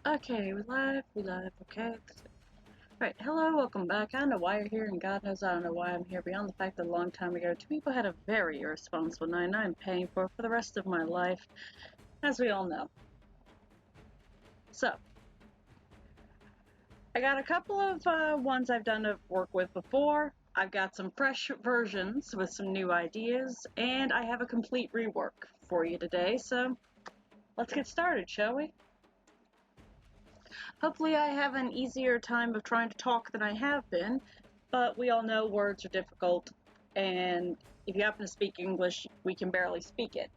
Okay, we live, okay. Right, hello, welcome back. I don't know why you're here, and God knows I don't know why I'm here, beyond the fact that a long time ago, two people had a very irresponsible night, and I'm paying for it for the rest of my life, as we all know. So, I got a couple of ones I've done to work with before, I've got some fresh versions with some new ideas, and I have a complete rework for you today, so let's get started, shall we? Hopefully I have an easier time of trying to talk than I have been, but we all know words are difficult, and if you happen to speak English, we can barely speak it.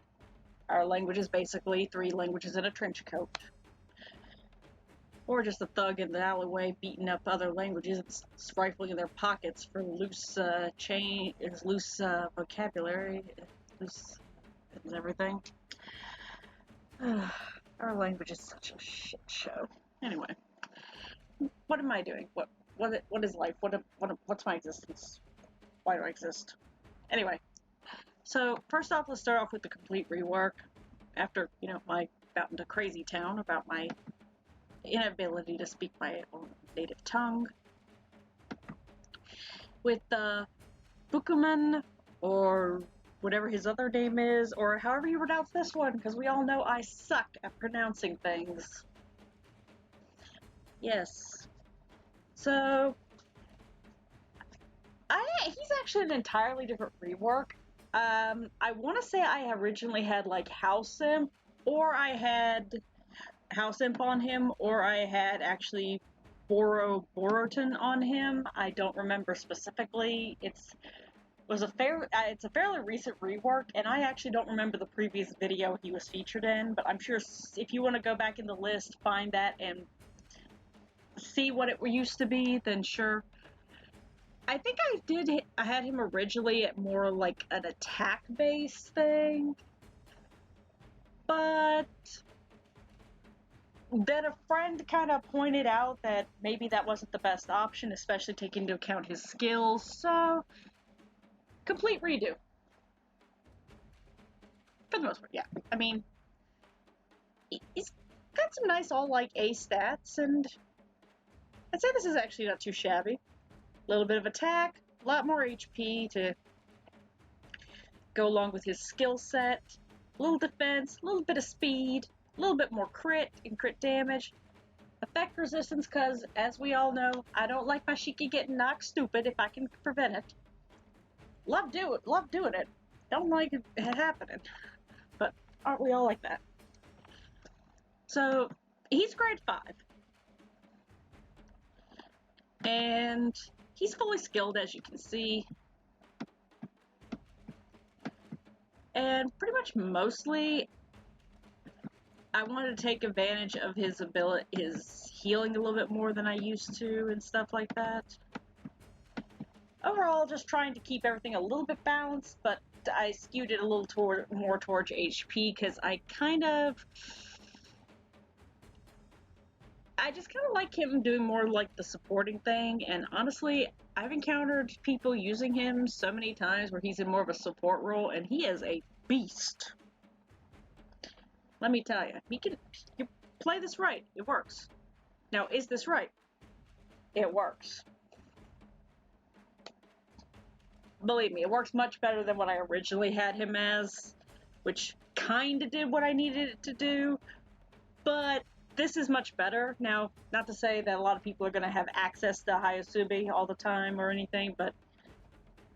Our language is basically 3 languages in a trench coat. Or just a thug in the alleyway beating up other languages and rifling in their pockets for loose vocabulary, loose and everything. Our language is such a shit show. Anyway, what am I doing? What is life? What's my existence? Why do I exist? Anyway, so first off, let's start off with the complete rework. After my bout into crazy town about my inability to speak my own native tongue, with Bukkuman, or whatever his other name is, or however you pronounce this one, because we all know I suck at pronouncing things. Yes. So, he's actually an entirely different rework. I want to say I originally had like House Imp, or I had House Imp on him, or I had actually Boroton on him. I don't remember specifically. It's a fairly recent rework, and I actually don't remember the previous video he was featured in. But I'm sure if you want to go back in the list, find that, and see what it used to be, then sure. I think I had him originally at more like an attack-based thing, but then a friend kind of pointed out that maybe that wasn't the best option, especially taking into account his skills, so complete redo. For the most part, yeah. I mean, he's got some nice all like A stats, and I'd say this is actually not too shabby. A little bit of attack, a lot more HP to go along with his skill set, a little defense, a little bit of speed, a little bit more crit and crit damage, effect resistance, because as we all know, I don't like my Shiki getting knocked stupid if I can prevent it. Love doing it. Don't like it happening. But aren't we all like that? So, he's grade 5. And he's fully skilled, as you can see. And pretty much mostly, I wanted to take advantage of his healing a little bit more than I used to and stuff like that. Overall, just trying to keep everything a little bit balanced, but I skewed it a little more towards HP because I just kind of like him doing more like the supporting thing, and honestly, I've encountered people using him so many times where he's in more of a support role, and he is a beast. Let me tell you, you play this right, it works. Now, is this right? It works. Believe me, it works much better than what I originally had him as, which kind of did what I needed it to do, but this is much better. Now, not to say that a lot of people are going to have access to Hayasubi all the time or anything, but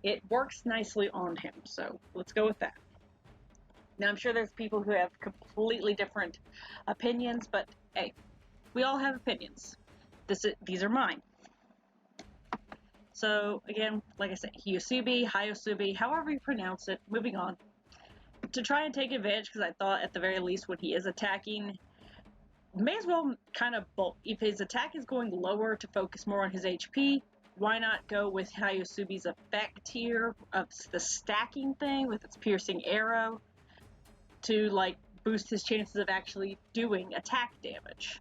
it works nicely on him, so let's go with that. Now, I'm sure there's people who have completely different opinions, but hey, we all have opinions. These are mine. So, again, like I said, Hayasubi, however you pronounce it, moving on. To try and take advantage, because I thought at the very least when he is attacking, may as well kind of if his attack is going lower to focus more on his HP, why not go with Hayasubi's effect here of the stacking thing with its piercing arrow to like boost his chances of actually doing attack damage.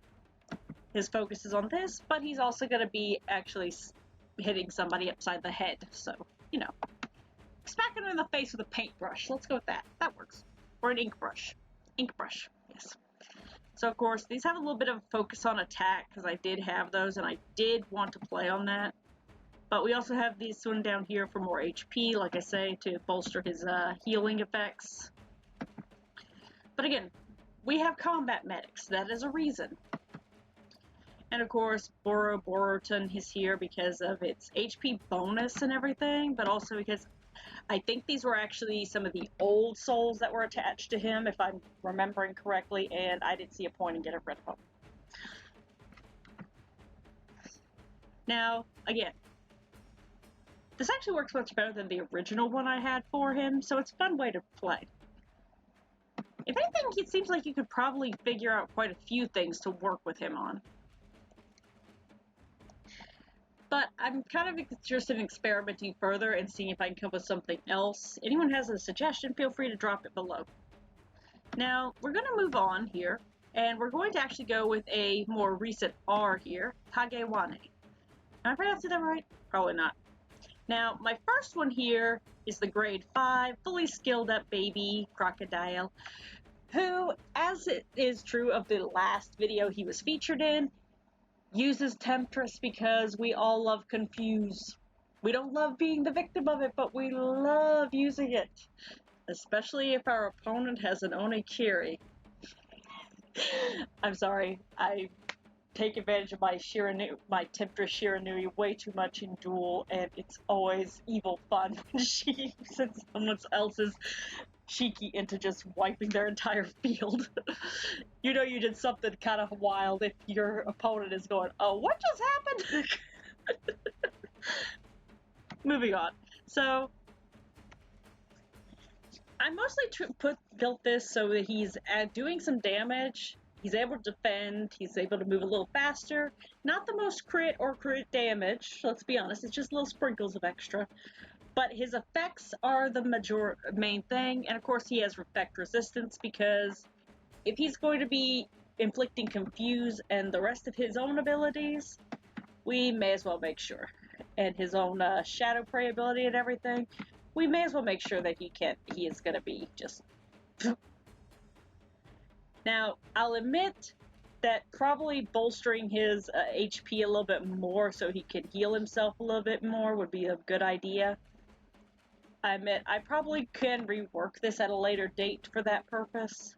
His focus is on this, but he's also going to be actually hitting somebody upside the head, so, smacking him in the face with a paintbrush. Let's go with that. That works. Or an ink brush. Ink brush, yes. So of course, these have a little bit of focus on attack, because I did have those, and I did want to play on that. But we also have this one down here for more HP, like I say, to bolster his healing effects. But again, we have combat medics. That is a reason. And of course, Boruton is here because of its HP bonus and everything, but also because I think these were actually some of the old souls that were attached to him, if I'm remembering correctly, and I didn't see a point in getting rid of them. Now, again, this actually works much better than the original one I had for him, so it's a fun way to play. If anything, it seems like you could probably figure out quite a few things to work with him on. But I'm kind of interested in experimenting further and seeing if I can come up with something else. Anyone has a suggestion, feel free to drop it below. Now, we're going to move on here, and we're going to actually go with a more recent R here, Kagewani. Am I pronouncing that right? Probably not. Now, my first one here is the grade 5, fully skilled up baby crocodile, who, as it is true of the last video he was featured in, uses Temptress because we all love Confuse. We don't love being the victim of it, but we love using it. Especially if our opponent has an Onikiri. I'm sorry, I take advantage of my Temptress Shiranui way too much in duel, and it's always evil fun when she uses someone else's Shiki into just wiping their entire field. You know you did something kind of wild if your opponent is going, oh, what just happened? Moving on. So, I mostly built this so that he's doing some damage, he's able to defend, he's able to move a little faster. Not the most crit or crit damage, let's be honest, it's just little sprinkles of extra. But his effects are the main thing, and of course he has effect resistance, because if he's going to be inflicting Confuse and the rest of his own abilities, we may as well make sure. And his own Shadow Prey ability and everything, we may as well make sure that he is going to be just... Now, I'll admit that probably bolstering his HP a little bit more so he can heal himself a little bit more would be a good idea. I admit, I probably can rework this at a later date for that purpose.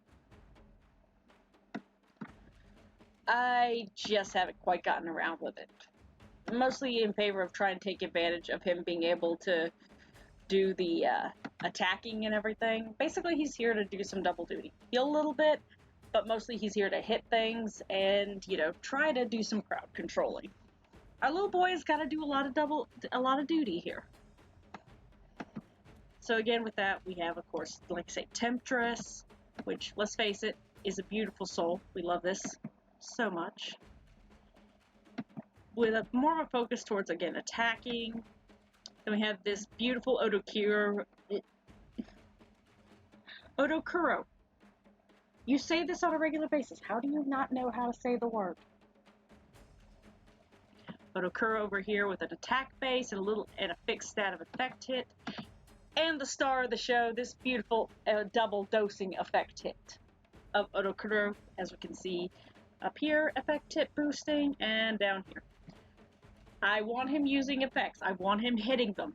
I just haven't quite gotten around with it. Mostly in favor of trying to take advantage of him being able to do the attacking and everything. Basically, he's here to do some double duty. Heal a little bit, but mostly he's here to hit things and, you know, try to do some crowd controlling. Our little boy has got to do a lot of duty here. So again, with that, we have, of course, like I say, Temptress, which, let's face it, is a beautiful soul. We love this so much. With more of a focus towards, again, attacking. Then we have this beautiful Odokuro. You say this on a regular basis. How do you not know how to say the word? Odokuro over here with an attack base and a fixed stat of effect hit. And the star of the show, this beautiful double dosing effect hit of Odokuro, as we can see up here, effect hit boosting, and down here. I want him using effects. I want him hitting them.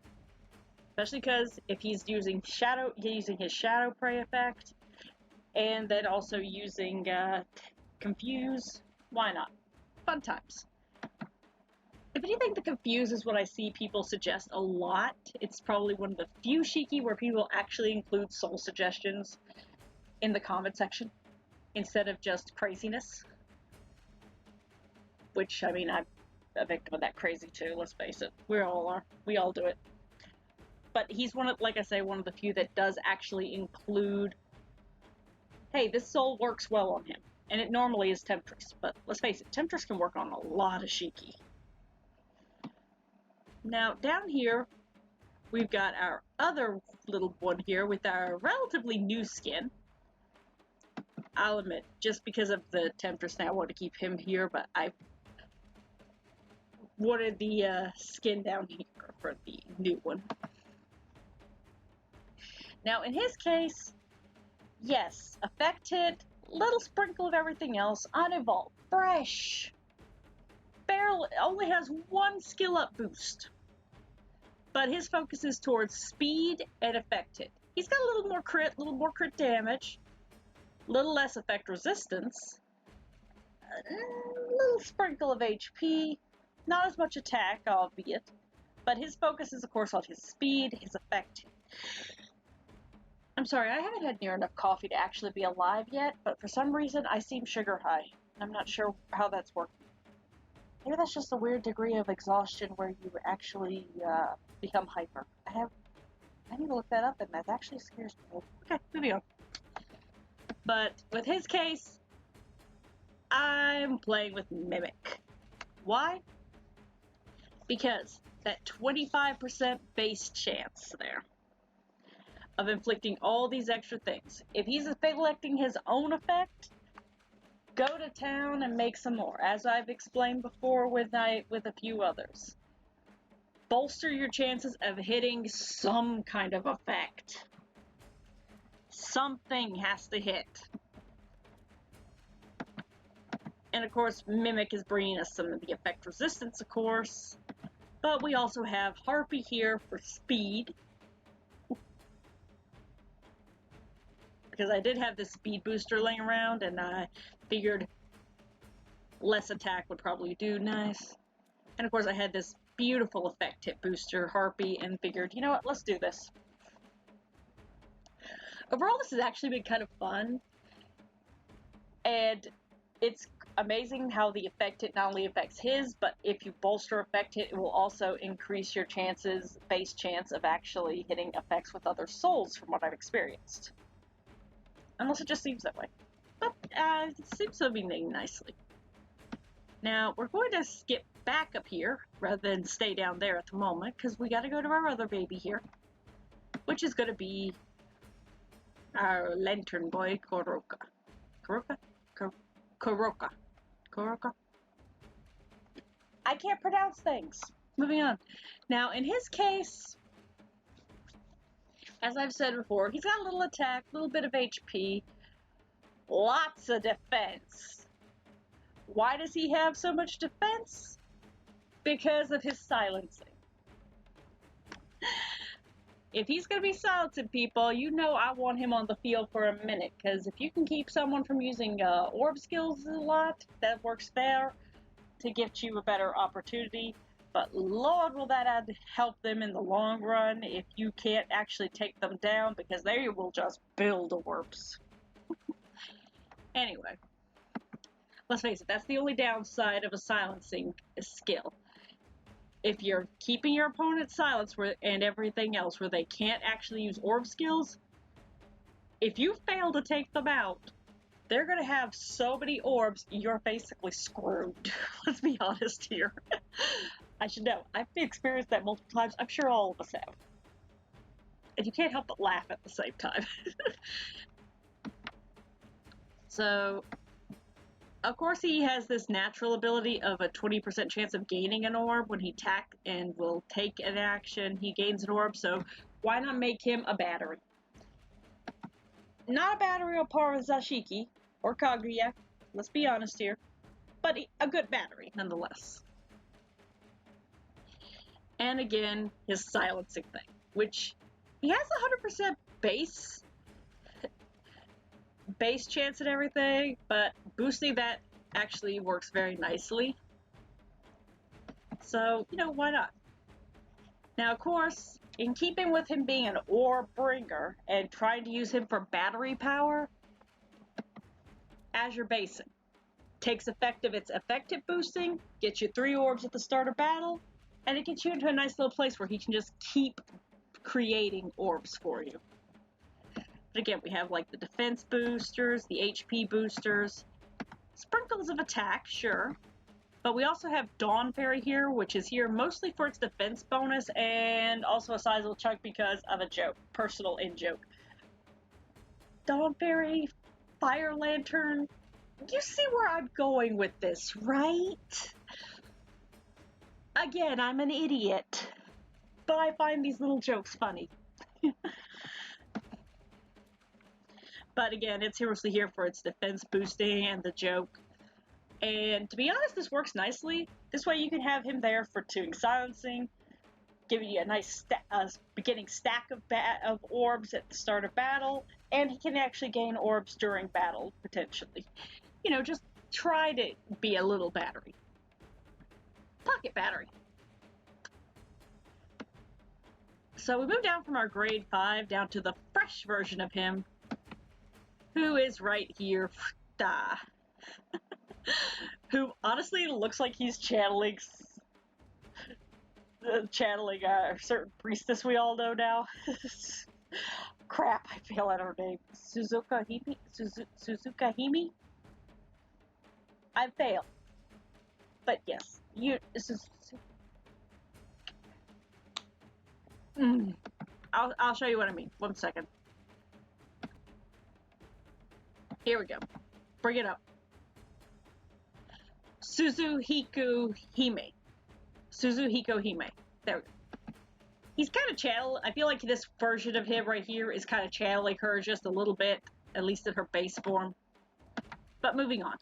Especially because if he's using his Shadow Prey effect, and then also using Confuse, why not? Fun times. If anything, the Confuse is what I see people suggest a lot. It's probably one of the few Shiki where people actually include soul suggestions in the comment section instead of just craziness. Which, I mean, I'm a victim of that crazy too, let's face it. We all are. We all do it. But he's like I say, one of the few that does actually include, hey, this soul works well on him. And it normally is Temptress, but let's face it, Temptress can work on a lot of Shiki. Now, down here, we've got our other little one here with our relatively new skin. I'll admit, just because of the Temptress now, I want to keep him here, but I wanted the skin down here for the new one. Now, in his case, yes, effect hit, little sprinkle of everything else, unevolved, fresh. Barely, only has one skill up boost. But his focus is towards speed and effect hit. He's got a little more crit damage, a little less effect resistance, a little sprinkle of HP, not as much attack, albeit, but his focus is, of course, on his speed, his effect. I'm sorry, I haven't had near enough coffee to actually be alive yet, but for some reason I seem sugar high. I'm not sure how that's working. Maybe that's just a weird degree of exhaustion where you actually become hyper. I need to look that up, and that actually scares me. Okay, moving on. But with his case, I'm playing with Mimic. Why? Because that 25% base chance there of inflicting all these extra things. If he's inflicting his own effect, go to town and make some more, as I've explained before with a few others. Bolster your chances of hitting some kind of effect. Something has to hit. And of course, Mimic is bringing us some of the effect resistance, of course. But we also have Harpy here for speed. Because I did have this speed booster laying around, and I figured less attack would probably do nice. And of course, I had this beautiful effect hit booster, Harpy, and figured, you know what, let's do this. Overall, this has actually been kind of fun. And it's amazing how the effect hit not only affects his, but if you bolster effect hit, it will also increase your chances, base chance of actually hitting effects with other souls, from what I've experienced. Unless it just seems that way. But it seems to be named nicely. Now, we're going to skip back up here, rather than stay down there at the moment, because we got to go to our other baby here, which is going to be our lantern boy, Koroka. Koroka? I can't pronounce things. Moving on. Now, in his case, as I've said before, he's got a little attack, a little bit of HP, lots of defense. Why does he have so much defense? Because of his silencing. If he's going to be silencing people, you know I want him on the field for a minute, because if you can keep someone from using orb skills a lot, that works there to get you a better opportunity. But Lord, will that help them in the long run if you can't actually take them down, because they will just build orbs. Anyway, let's face it, that's the only downside of a silencing skill. If you're keeping your opponent silenced and everything else where they can't actually use orb skills, if you fail to take them out, they're going to have so many orbs, you're basically screwed. Let's be honest here. I should know. I've experienced that multiple times. I'm sure all of us have. And you can't help but laugh at the same time. So, of course, he has this natural ability of a 20% chance of gaining an orb when he attack and will take an action. He gains an orb, so why not make him a battery? Not a battery on par with Zashiki or Kaguya, let's be honest here, but a good battery nonetheless. And again, his silencing thing, which he has 100% base chance and everything, but boosting that actually works very nicely. So, you know, why not? Now, of course, in keeping with him being an orb bringer and trying to use him for battery power, Azure Basin takes its effective boosting, gets you 3 orbs at the start of battle, and it gets you into a nice little place where he can just keep creating orbs for you. But again, we have like the defense boosters, the HP boosters, sprinkles of attack, sure. But we also have Dawn Fairy here, which is here mostly for its defense bonus and also a sizable chunk because of a joke, personal in-joke. Dawn Fairy, Fire Lantern, you see where I'm going with this, right? Again, I'm an idiot, but I find these little jokes funny. But again, it's mostly here for its defense boosting and the joke. And to be honest, this works nicely. This way you can have him there for doing silencing, giving you a nice beginning stack of orbs at the start of battle, and he can actually gain orbs during battle, potentially. You know, just try to be a little battery. Pocket battery. So we move down from our grade 5 down to the fresh version of him, who is right here. Who honestly looks like he's channeling a certain priestess we all know now. Crap, I fail at her name. Suzuka Hime? I fail. But yes, I'll show you what I mean. 1 second. Here we go. Bring it up. Suzuhiko Hime. There we go. He's kind of channel. I feel like this version of him right here is kind of channeling her just a little bit, at least in her base form. But moving on.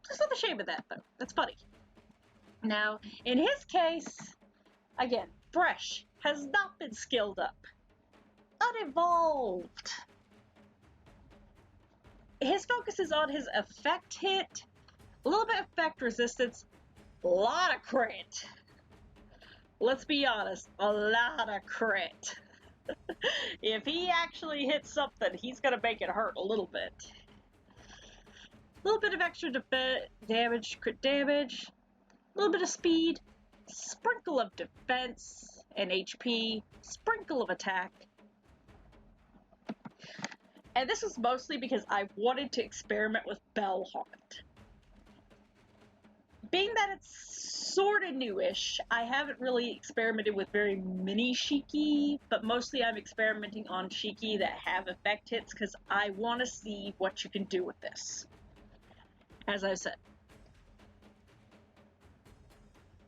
Just not the shame of that, though. That's funny. Now, in his case, again, fresh, has not been skilled up. Unevolved. His focus is on his effect hit, a little bit of effect resistance, a lot of crit. Let's be honest, a lot of crit. If he actually hits something, he's gonna make it hurt a little bit. A little bit of extra damage, crit damage, a little bit of speed, sprinkle of defense and HP, sprinkle of attack. And this was mostly because I wanted to experiment with Bell Haunt. Being that it's sort of newish, I haven't really experimented with very many Shiki, but mostly I'm experimenting on Shiki that have effect hits because I want to see what you can do with this, as I said.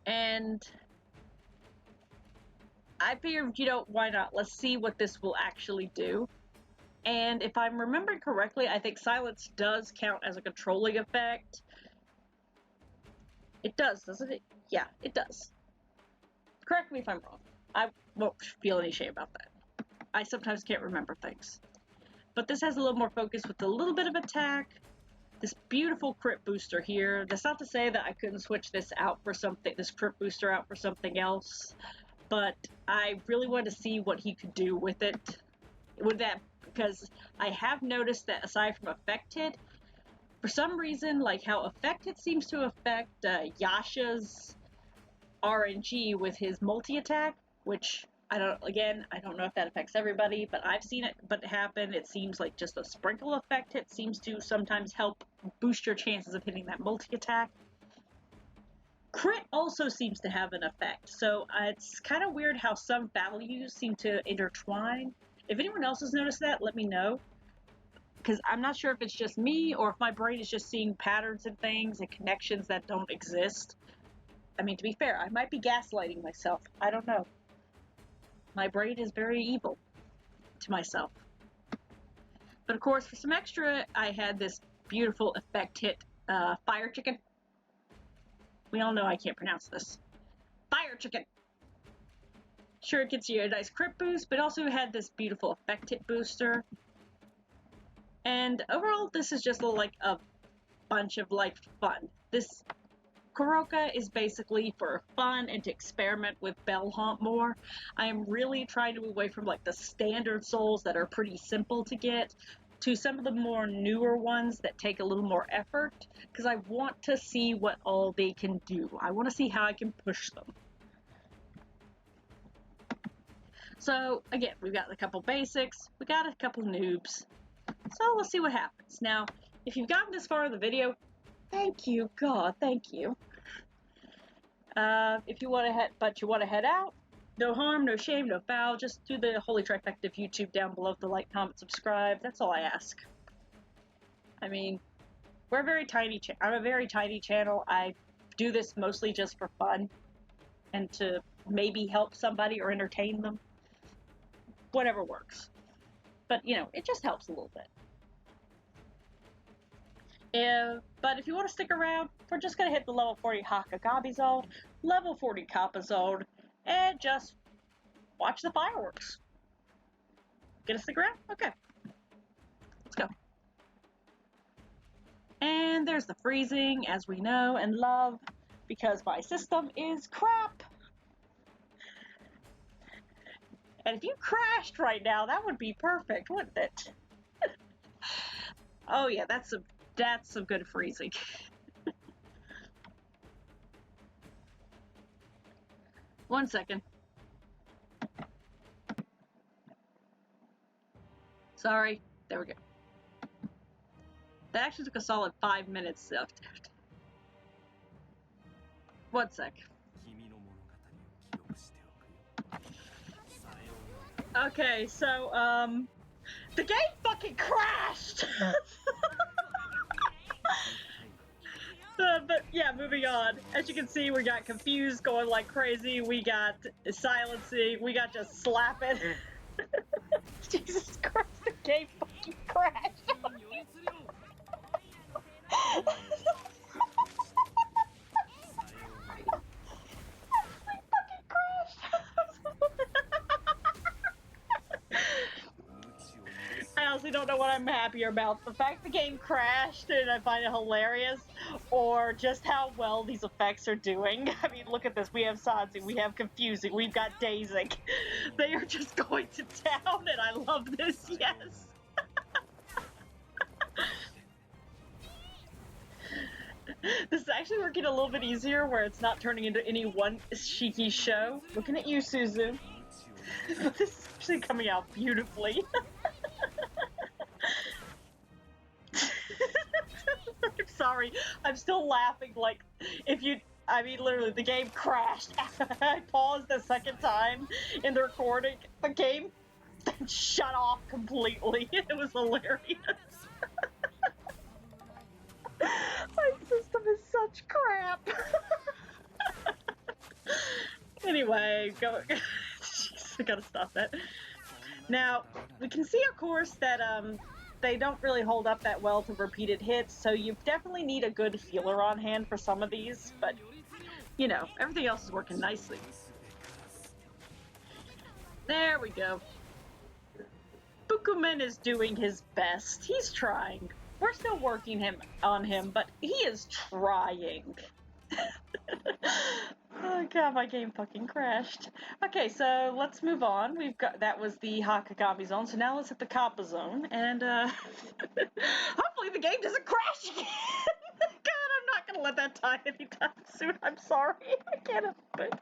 And I figured, you know, why not? Let's see what this will actually do. And if I'm remembering correctly, I think silence does count as a controlling effect. It does, doesn't it? Yeah, it does. Correct me if I'm wrong. I won't feel any shame about that. I sometimes can't remember things. But this has a little more focus with a little bit of attack. This beautiful crit booster here. That's not to say that I couldn't switch this out for something, this crit booster out for something else. But I really wanted to see what he could do with it. With that, because I have noticed that aside from effect hit, for some reason, like how effect hit seems to affect Yasha's RNG with his multi-attack, which I don't know if that affects everybody, but I've seen it happen. It seems like just a sprinkle effect hit seems to sometimes help boost your chances of hitting that multi-attack. Crit also seems to have an effect, so it's kind of weird how some values seem to intertwine. If anyone else has noticed that, let me know. Because I'm not sure if it's just me or if my brain is just seeing patterns and things and connections that don't exist. I mean, to be fair, I might be gaslighting myself. I don't know. My brain is very evil to myself. But of course, for some extra, I had this beautiful effect hit, Fire Chicken. We all know I can't pronounce this. Fire Chicken! Sure, it gets you a nice crit boost, but also had this beautiful effect hit booster. And overall, this is just like a bunch of like fun. This Koroka is basically for fun and to experiment with Bell Haunt more. I am really trying to move away from like the standard souls that are pretty simple to get to some of the more newer ones that take a little more effort, because I want to see what all they can do. I want to see how I can push them. So again, we've got a couple basics, we got a couple noobs, so let's see what happens. Now, if you've gotten this far in the video, thank you, God, thank you. If you want to head out, no harm, no shame, no foul. Just do the holy trifecta of YouTube down below, the like, comment, subscribe. That's all I ask. I mean, we're a very tiny I'm a very tiny channel. I do this mostly just for fun and to maybe help somebody or entertain them. Whatever works. But, you know, it just helps a little bit. But if you want to stick around, we're just going to hit the level 40 Hahakagami zone, level 40 Kappa zone, and just watch the fireworks. Gonna stick around? Okay. Let's go. And there's the freezing, as we know and love, because my system is crap. And if you crashed right now, that would be perfect, wouldn't it? Oh yeah, that's some good freezing. One second. Sorry. There we go. That actually took a solid 5 minutes. One sec. Okay, so, the game fucking crashed! But yeah, moving on. As you can see, we got confused, going like crazy. We got silencing. We got just slapping. Jesus Christ, the game fucking crashed. I honestly don't know what I'm happier about. The fact the game crashed and I find it hilarious, or just how well these effects are doing. I mean, look at this. We have Sansi, we have Confusing, we've got Dazing. They are just going to town and I love this, yes. This is actually working a little bit easier where it's not turning into any one cheeky show. Looking at you, Suzu. This is actually coming out beautifully. I'm sorry. I'm still laughing like I mean, literally, the game crashed. I paused the second time in the recording. The game shut off completely. It was hilarious. My system is such crap. Anyway, go. Jeez, I gotta stop that. Now, we can see, of course, that they don't really hold up that well to repeated hits, so you definitely need a good healer on hand for some of these, but, you know, everything else is working nicely. There we go. Bukkuman is doing his best. He's trying. We're still working on him, but he is trying. Oh god, my game fucking crashed. Okay, so let's move on. That was the Hahakagami zone, so now let's hit the Kappa zone, and hopefully the game doesn't crash again! God, I'm not gonna let that die anytime soon. I'm sorry. I can't help it.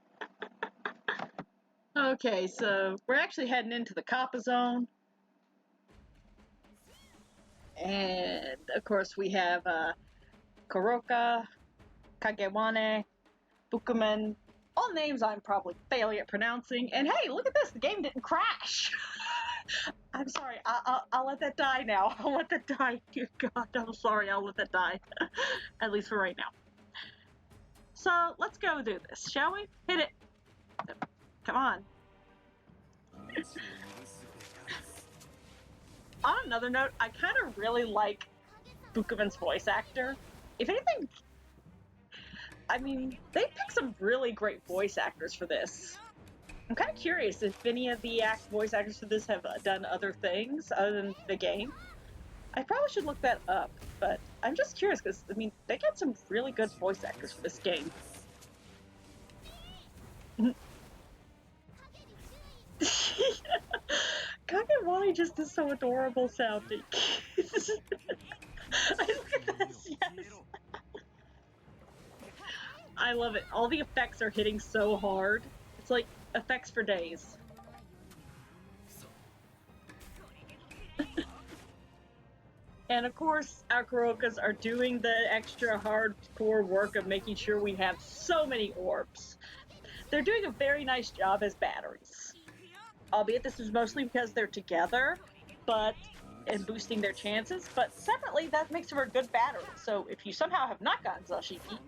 Okay, so we're actually heading into the Kappa zone. And of course we have Koroka, Kagewani, Bukkuman, all names I'm probably failing at pronouncing. And hey, look at this, the game didn't crash. I'm sorry, I'll let that die now. I'll let that die. Dear God, I'm sorry, I'll let that die. At least for right now. So let's go do this, shall we? Hit it. Come on. On another note, I kind of really like Bukkuman's voice actor. If anything, I mean, they picked some really great voice actors for this. I'm kind of curious if any of the voice actors for this have done other things other than the game. I probably should look that up, but I'm just curious because, I mean, they got some really good voice actors for this game. Kagewani just is so adorable sounding. Look at this, yes. I love it. All the effects are hitting so hard. It's like effects for days. And of course, our Korokas are doing the extra hardcore work of making sure we have so many orbs. They're doing a very nice job as batteries. Albeit this is mostly because they're together, and boosting their chances, but separately that makes them a good battery. So if you somehow have not gotten Zashiki,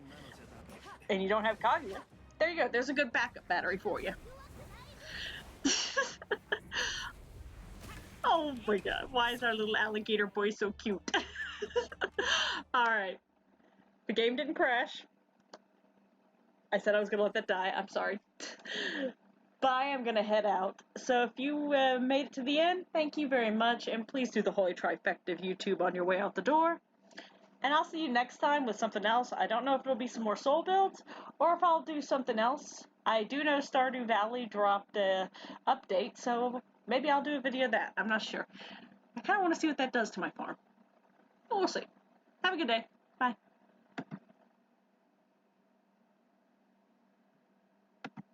and you don't have Kaguya, there you go, there's a good backup battery for you. Oh, Oh my god, why is our little alligator boy so cute? Alright, the game didn't crash. I said I was gonna let that die, I'm sorry. Bye, I'm gonna head out. So if you made it to the end, thank you very much, and please do the holy trifecta of YouTube on your way out the door. And I'll see you next time with something else. I don't know if it'll be some more soul builds, or if I'll do something else. I do know Stardew Valley dropped a update, so maybe I'll do a video of that. I'm not sure. I kind of want to see what that does to my farm. But we'll see. Have a good day.